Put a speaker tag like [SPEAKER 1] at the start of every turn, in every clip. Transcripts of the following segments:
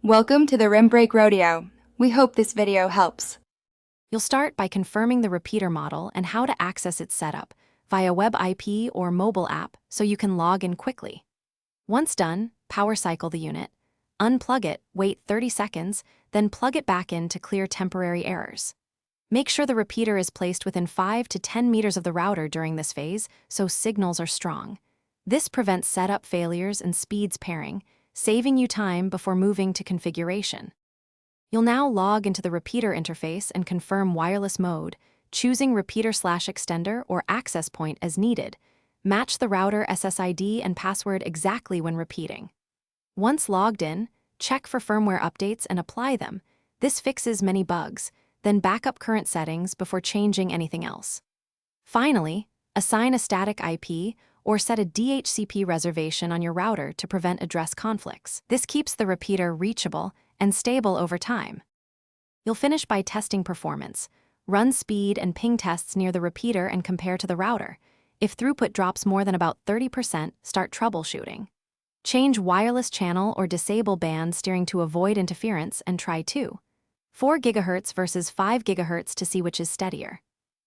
[SPEAKER 1] Welcome to the Rim Break Rodeo. We hope this video helps.
[SPEAKER 2] You'll start by confirming the repeater model and how to access its setup via web IP or mobile app so you can log in quickly. Once done, power cycle the unit, unplug it, wait 30 seconds, then plug it back in to clear temporary errors. Make sure the repeater is placed within 5 to 10 meters of the router during this phase so signals are strong. This prevents setup failures and speeds pairing, saving you time before moving to configuration. You'll now log into the repeater interface and confirm wireless mode, choosing repeater/extender or access point as needed. Match the router SSID and password exactly when repeating. Once logged in, check for firmware updates and apply them. This fixes many bugs, then back up current settings before changing anything else. Finally, assign a static IP or set a DHCP reservation on your router to prevent address conflicts. This keeps the repeater reachable and stable over time. You'll finish by testing performance. Run speed and ping tests near the repeater and compare to the router. If throughput drops more than about 30%, start troubleshooting. Change wireless channel or disable band steering to avoid interference and try 4 GHz versus 5 GHz to see which is steadier.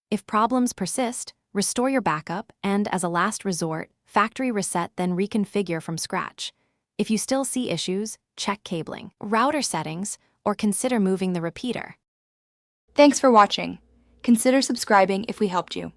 [SPEAKER 2] If problems persist, restore your backup and, as a last resort, factory reset then reconfigure from scratch. If you still see issues, check cabling, router settings, or consider moving the repeater.
[SPEAKER 1] Thanks for watching. Consider subscribing if we helped you.